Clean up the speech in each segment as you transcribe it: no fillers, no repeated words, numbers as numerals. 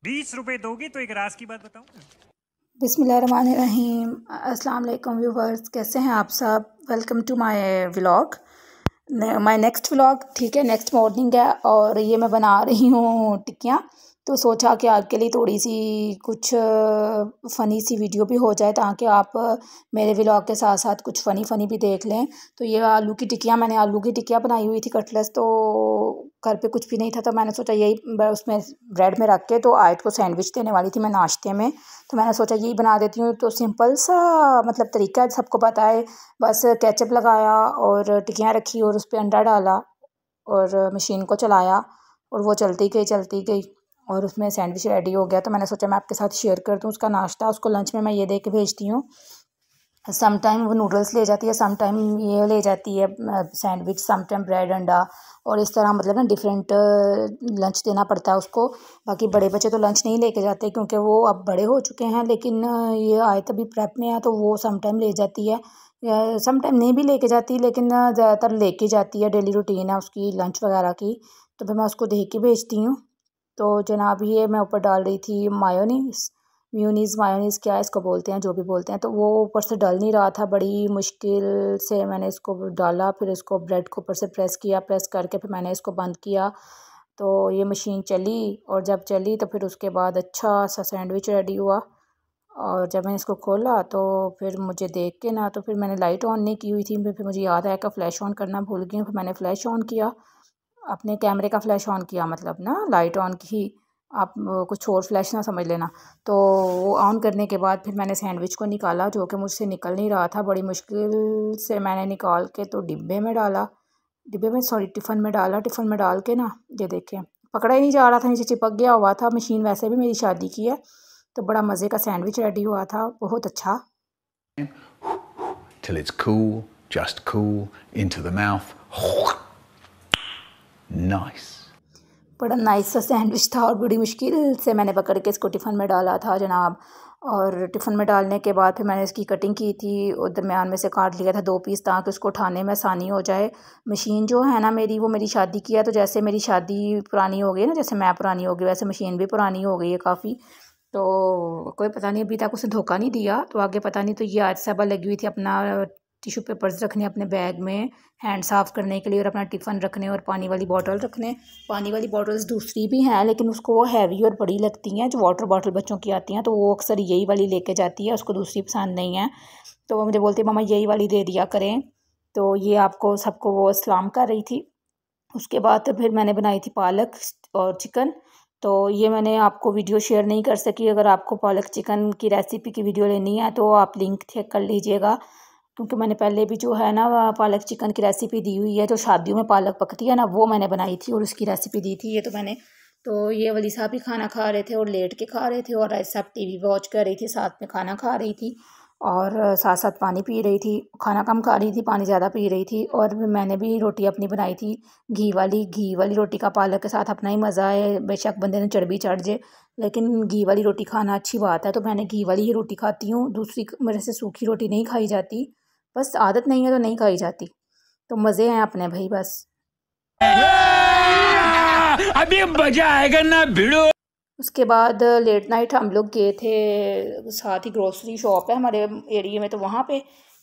20 रुपए दोगी तो एक राज की बात बताऊँ? बिस्मिल्लाहिर्रहमानिर्रहीम। अस्सलाम वालेकुम व्यूवर्स, कैसे हैं आप सब। Welcome to my vlog, my next vlog. ठीक है, नेक्स्ट मॉर्निंग है और ये मैं बना रही हूँ टिक्कियाँ। तो सोचा कि आपके लिए थोड़ी सी कुछ फ़नी सी वीडियो भी हो जाए ताकि आप मेरे व्लॉग के साथ साथ कुछ फ़नी भी देख लें। तो ये आलू की टिक्कियाँ, मैंने आलू की टिक्कियाँ बनाई हुई थी कटलेट्स। तो घर पे कुछ भी नहीं था तो मैंने सोचा यही उसमें ब्रेड में रख के तो आयत को सैंडविच देने वाली थी मैं नाश्ते में। तो मैंने सोचा यही बना देती हूँ। तो सिंपल सा मतलब तरीका है, सबको पता है। बस केचप लगाया और टिक्कियाँ रखी और उस पर अंडा डाला और मशीन को चलाया और वो चलती गई और उसमें सैंडविच रेडी हो गया। तो मैंने सोचा मैं आपके साथ शेयर कर दूँ उसका नाश्ता। उसको लंच में मैं ये दे के भेजती हूँ। सम टाइम वो नूडल्स ले जाती है, सम टाइम ये ले जाती है सैंडविच, सम टाइम ब्रेड अंडा। और इस तरह मतलब ना डिफरेंट लंच देना पड़ता है उसको। बाकी बड़े बच्चे तो लंच नहीं लेके जाते क्योंकि वो अब बड़े हो चुके हैं, लेकिन ये आए तभी प्रेप में है तो वो सम टाइम ले जाती है, सम टाइम नहीं भी लेके जाती, लेकिन ज़्यादातर लेके जाती है। डेली रूटीन है उसकी लंच वगैरह की। तो फिर मैं उसको दे के भेजती हूँ। तो जनाब ये मैं ऊपर डाल रही थी मायोनीज़, मायोनीज़ क्या है इसको बोलते हैं, जो भी बोलते हैं। तो वो ऊपर से डल नहीं रहा था, बड़ी मुश्किल से मैंने इसको डाला। फिर इसको ब्रेड को ऊपर से प्रेस किया, प्रेस करके फिर मैंने इसको बंद किया। तो ये मशीन चली और जब चली तो फिर उसके बाद अच्छा सा सैंडविच रेडी हुआ। और जब मैंने इसको खोला तो फिर मुझे देख के ना, तो फिर मैंने लाइट ऑन नहीं की हुई थी। फिर मुझे याद आया कि फ़्लैश ऑन करना भूल गई हूँ। फिर मैंने फ़्लैश ऑन किया, अपने कैमरे का फ़्लैश ऑन किया, मतलब ना लाइट ऑन की। आप कुछ और फ्लैश ना समझ लेना। तो वो ऑन करने के बाद फिर मैंने सैंडविच को निकाला, जो कि मुझसे निकल नहीं रहा था। बड़ी मुश्किल से मैंने निकाल के तो डिब्बे में डाला, डिब्बे में सॉरी टिफ़िन में डाला। टिफ़िन में डाल के ना ये देखें, पकड़ा ही नहीं जा रहा था, नीचे चिपक गया हुआ था। मशीन वैसे भी मेरी शादी की है। तो बड़ा मज़े का सैंडविच रेडी हुआ था, बहुत अच्छा। Till it's cool, just cool, into the mouth. Nice. बड़ा नाइस सा सैंडविच था और बड़ी मुश्किल से मैंने पकड़ के इसको टिफ़िन में डाला था जनाब। और टिफ़िन में डालने के बाद फिर मैंने इसकी कटिंग की थी और दरमियान में से काट लिया था 2 पीस ताकि उसको उठाने में आसानी हो जाए। मशीन जो है ना मेरी, वो मेरी शादी की है। तो जैसे मेरी शादी पुरानी हो गई ना, जैसे मैं पुरानी हो गई, वैसे मशीन भी पुरानी हो गई है काफ़ी। तो कोई पता नहीं, अभी तक उसने धोखा नहीं दिया, तो आगे पता नहीं। तो ये आज साहबा लगी हुई थी अपना टिशू पेपर्स रखने अपने बैग में, हैंड साफ़ करने के लिए, और अपना टिफ़िन रखने और पानी वाली बॉटल रखने। पानी वाली बॉटल्स दूसरी भी हैं लेकिन उसको वो हैवी और बड़ी लगती हैं, जो वाटर बॉटल बच्चों की आती हैं। तो वो अक्सर यही वाली लेके जाती है, उसको दूसरी पसंद नहीं है। तो वो मुझे बोलती है मामा यही वाली दे दिया करें। तो ये आपको सबको वो सलाम कर रही थी। उसके बाद तो फिर मैंने बनाई थी पालक और चिकन। तो ये मैंने आपको वीडियो शेयर नहीं कर सकी। अगर आपको पालक चिकन की रेसिपी की वीडियो लेनी है तो आप लिंक चेक कर लीजिएगा, क्योंकि मैंने पहले भी जो है ना पालक चिकन की रेसिपी दी हुई है। जो शादियों में पालक पकती है ना, वो मैंने बनाई थी और उसकी रेसिपी दी थी। ये तो मैंने, तो ये वली साहब भी खाना खा रहे थे और लेट के खा रहे थे, और राइस साहब टीवी वॉच कर रही थी, साथ में खाना खा रही थी और साथ साथ पानी पी रही थी। खाना कम खा रही थी, पानी ज़्यादा पी रही थी। और मैंने भी रोटी अपनी बनाई थी घी वाली रोटी का पालक के साथ अपना ही मज़ा है। बेशक बंदे ने चर्बी चढ़ जाए, लेकिन घी वाली रोटी खाना अच्छी बात है। तो मैंने घी वाली ही रोटी खाती हूँ, दूसरी मेरे से सूखी रोटी नहीं खाई जाती। बस आदत नहीं है तो नहीं खाई जाती। तो मज़े हैं अपने भाई बस। अभी मजा आएगा ना भिड़ो। उसके बाद लेट नाइट हम लोग गए थे, साथ ही ग्रोसरी शॉप है हमारे एरिया में, तो वहाँ पे,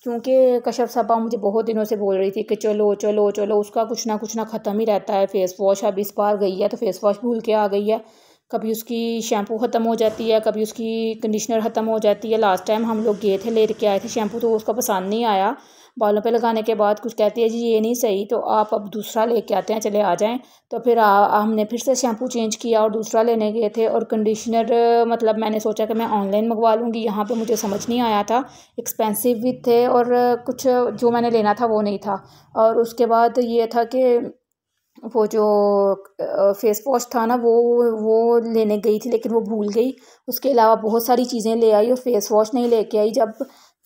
क्योंकि कशफ साहबा मुझे बहुत दिनों से बोल रही थी कि चलो चलो चलो, उसका कुछ ना ख़त्म ही रहता है। फ़ेस वॉश अब इस बार गई है तो फ़ेस वॉश भूल के आ गई है। कभी उसकी शैम्पू ख़त्म हो जाती है, कभी उसकी कंडीशनर ख़त्म हो जाती है। लास्ट टाइम हम लोग गए थे, लेके आए थे शैम्पू, तो उसका पसंद नहीं आया। बालों पे लगाने के बाद कुछ कहती है जी ये नहीं सही, तो आप अब दूसरा लेके आते हैं, चले आ जाएं। तो फिर हमने फिर से शैम्पू चेंज किया और दूसरा लेने गए थे। और कंडीशनर मतलब मैंने सोचा कि मैं ऑनलाइन मंगवा लूँगी, यहाँ पे मुझे समझ नहीं आया था, एक्सपेंसिव भी थे और कुछ जो मैंने लेना था वो नहीं था। और उसके बाद ये था कि वो जो फेस वॉश था ना, वो लेने गई थी लेकिन वो भूल गई। उसके अलावा बहुत सारी चीज़ें ले आई और फेस वॉश नहीं लेके आई। जब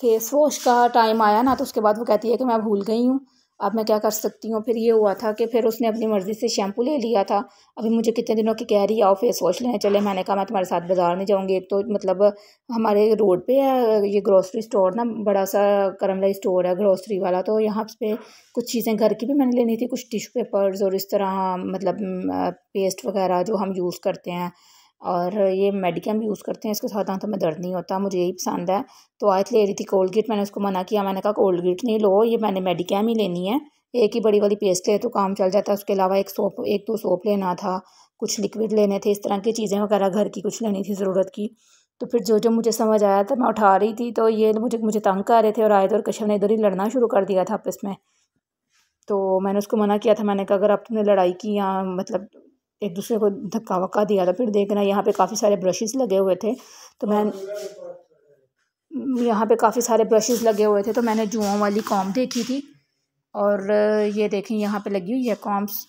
फेस वॉश का टाइम आया ना, तो उसके बाद वो कहती है कि मैं भूल गई हूँ, अब मैं क्या कर सकती हूँ। फिर ये हुआ था कि फिर उसने अपनी मर्ज़ी से शैम्पू ले लिया था। अभी मुझे कितने दिनों की कह रही है आओ फेस वॉश लेने चले। मैंने कहा मैं तुम्हारे साथ बाज़ार नहीं जाऊँगी। एक तो मतलब हमारे रोड पे है ये ग्रोसरी स्टोर ना, बड़ा सा करमलाई स्टोर है ग्रोसरी वाला। तो यहाँ पे कुछ चीज़ें घर की भी मैंने लेनी थी, कुछ टिश्यू पेपर्स और इस तरह मतलब पेस्ट वगैरह जो हम यूज़ करते हैं और ये मेडिकम यूज़ करते हैं, इसके साथ दांतों में दर्द नहीं होता, मुझे यही पसंद है। तो आयत ले रही थी कोलगेट, मैंने उसको मना किया, मैंने कहा कोलगेट नहीं लो, ये मैंने मेडिकम ही लेनी है, एक ही बड़ी वाली पेस्ट ले तो काम चल जाता है। उसके अलावा एक दो सोप लेना था, कुछ लिक्विड लेने थे, इस तरह की चीज़ें वगैरह घर की कुछ लेनी थी ज़रूरत की। तो फिर जो जो मुझे समझ आया था मैं उठा रही थी, तो ये मुझे तंग कर रहे थे और आयत और कशफ ने इधर ही लड़ना शुरू कर दिया था आपस में। तो मैंने उसको मना किया था, मैंने कहा अगर अब तुमने लड़ाई की या मतलब एक दूसरे को धक्का वक्का दिया था, फिर देखना यहाँ पे काफ़ी सारे ब्रशेस लगे हुए थे, तो मैं यहाँ पे काफ़ी सारे ब्रशेस लगे हुए थे, तो मैंने जुओं वाली कॉम देखी थी और ये देखें यहाँ पे लगी हुई है कॉम्स,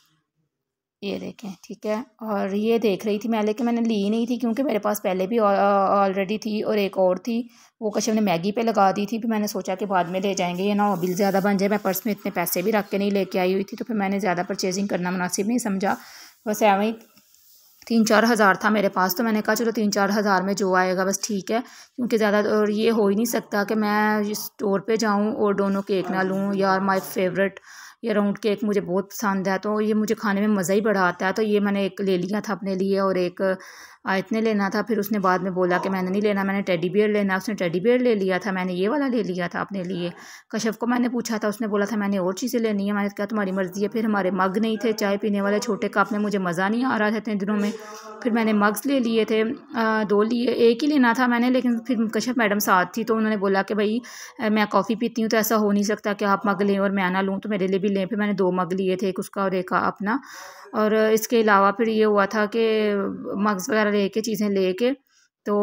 ये देखें, ठीक है। और ये देख रही थी मैं, लेकिन मैंने ली नहीं थी क्योंकि मेरे पास पहले भी ऑलरेडी थी और एक और थी, वो कशफ ने मैगी पे लगा दी थी। फिर मैंने सोचा कि बाद में ले जाएंगे, ये ना बिल ज़्यादा बन जाए, मैं पर्स में इतने पैसे भी रख के नहीं लेके आई हुई थी, तो फिर मैंने ज़्यादा परचेजिंग करना मुनासिब नहीं समझा। बस एवं ही 3-4 हज़ार था मेरे पास, तो मैंने कहा चलो 3-4 हज़ार में जो आएगा बस ठीक है, क्योंकि ज़्यादा और ये हो ही नहीं सकता कि मैं स्टोर पे जाऊँ और दोनों केक ना लूँ। यार माय फेवरेट ये राउंड केक मुझे बहुत पसंद है, तो ये मुझे खाने में मज़ा ही बड़ा आता है। तो ये मैंने एक ले लिया था अपने लिए और एक आयत ने लेना था। फिर उसने बाद में बोला कि मैंने नहीं लेना, मैंने टेडी बियर लेना, उसने टेडी बियर ले लिया था, मैंने ये वाला ले लिया था अपने लिए। कशफ को मैंने पूछा था, उसने बोला था मैंने और चीज़ें लेनी है, मैंने कहा तुम्हारी मर्ज़ी है। फिर हमारे मग नहीं थे चाय पीने वाले छोटे कप में, मुझे मज़ा नहीं आ रहा था इतने दिनों में, फिर मैंने मग्स ले लिए थे, 2 लिए, एक ही लेना था मैंने, लेकिन फिर कशफ मैडम साथ थी तो उन्होंने बोला कि भाई मैं कॉफ़ी पीती हूँ तो ऐसा हो नहीं सकता कि आप मग लें और मैं ना लूँ, तो मेरे लिए भी लें। फिर मैंने 2 मग लिए थे, एक उसका और एक अपना। और इसके अलावा फिर ये हुआ था कि मग्स वगैरह लेके चीज़ें लेके, तो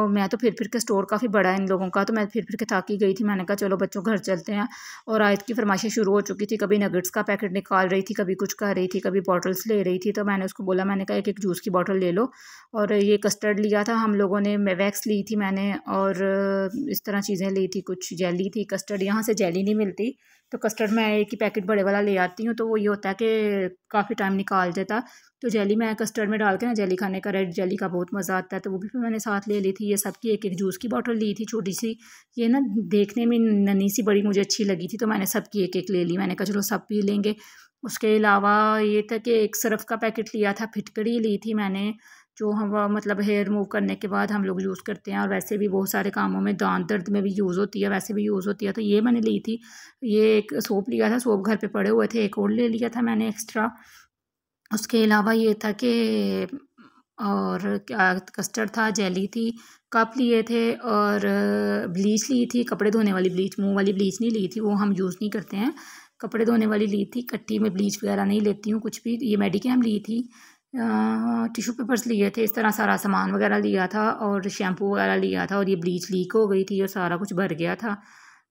मैं तो फिर के स्टोर काफ़ी बड़ा है इन लोगों का, तो मैं फिर के थाकी गई थी। मैंने कहा चलो बच्चों घर चलते हैं, और आयत की फरमाइशें शुरू हो चुकी थी, कभी नगेट्स का पैकेट निकाल रही थी, कभी कुछ कर रही थी, कभी बॉटल्स ले रही थी। तो मैंने उसको बोला, मैंने कहा एक जूस की बॉटल ले लो, और ये कस्टर्ड लिया था हम लोगों ने, वैक्स ली थी मैंने, और इस तरह चीज़ें ली थी, कुछ जेली थी, कस्टर्ड यहाँ से जेली नहीं मिलती, तो कस्टर्ड मैं एक ही पैकेट बड़े वाला ले आती हूँ, तो वो ये होता है कि काफ़ी टाइम निकाल देता। तो जेली मैं कस्टर्ड में डाल के ना, जेली खाने का, रेड जेली का बहुत मज़ा आता है, तो वो भी मैंने साथ ले ली थी। ये सबकी एक एक जूस की बोतल ली थी छोटी सी, ये ना देखने में नन्ही सी बड़ी मुझे अच्छी लगी थी, तो मैंने सबकी एक एक ले ली, मैंने कहा चलो सब पी लेंगे। उसके अलावा ये था कि एक सर्फ का पैकेट लिया था, फिटकड़ी ली थी मैंने, जो हम मतलब हेयर मूव करने के बाद हम लोग यूज़ करते हैं, और वैसे भी बहुत सारे कामों में, दांत दर्द में भी यूज़ होती है, वैसे भी यूज़ होती है, तो ये मैंने ली थी। ये एक सोप लिया था, सोप घर पे पड़े हुए थे, एक और ले लिया था मैंने एक्स्ट्रा। उसके अलावा ये था कि और क्या, कस्टर्ड था, जेली थी, कप लिए थे, और ब्लीच ली थी, कपड़े धोने वाली ब्लीच, मुंह वाली ब्लीच नहीं ली थी, वो हम यूज़ नहीं करते हैं, कपड़े धोने वाली ली थी, कट्टी में ब्लीच वगैरह नहीं लेती हूँ कुछ भी। ये मेडिकेम ली थी, टिश्यू पेपर्स लिए थे, इस तरह सारा सामान वगैरह लिया था, और शैम्पू वगैरह लिया था, और ये ब्लीच लीक हो गई थी और सारा कुछ भर गया था,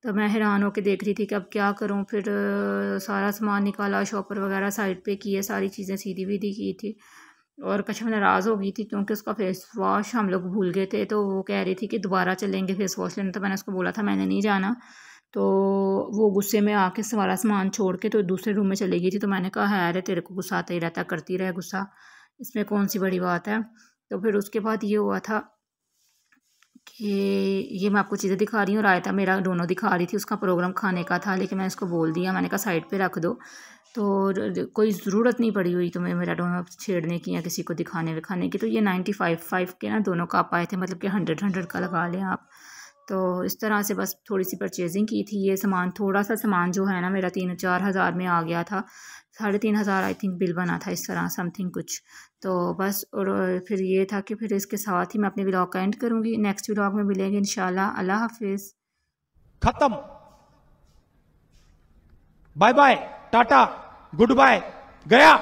तो मैं हैरान होकर देख रही थी कि अब क्या करूं। फिर सारा सामान निकाला, शॉपर वगैरह साइड पे किए, सारी चीज़ें सीधी वीधी की थी, और कशफ नाराज़ हो गई थी क्योंकि उसका फेस वॉश हम लोग भूल गए थे, तो वो कह रही थी कि दोबारा चलेंगे फेस वॉश लेने, तो मैंने उसको बोला था मैंने नहीं जाना, तो वो गुस्से में आके सारा सामान छोड़ के तो दूसरे रूम में चली गई थी। तो मैंने कहा है अरे तेरे को गुस्सा आता ही रहता, करती रहे गुस्सा, इसमें कौन सी बड़ी बात है। तो फिर उसके बाद ये हुआ था कि ये मैं आपको चीज़ें दिखा रही हूँ, रायता मेरा दोनों दिखा रही थी, उसका प्रोग्राम खाने का था, लेकिन मैंने उसको बोल दिया, मैंने कहा साइड पे रख दो, तो कोई ज़रूरत नहीं पड़ी हुई तुम्हें मेरा दोनों छेड़ने की या किसी को दिखाने विखाने की। तो ये 95 के ना दोनों कप आए थे, मतलब कि 100 का लगा लें आप। तो इस तरह से बस थोड़ी सी परचेजिंग की थी। ये सामान, थोड़ा सा सामान जो है ना मेरा 3-4 हज़ार में आ गया था, 3.5 आई थिंक बिल बना था, इस तरह समथिंग कुछ। तो बस, और फिर ये था कि फिर इसके साथ ही मैं अपने व्लॉग का एंड करूँगी। नेक्स्ट व्लॉग में मिलेंगे इंशाल्लाह। अल्लाह हाफिज़। खत्म, bye bye, tata, goodbye, गया।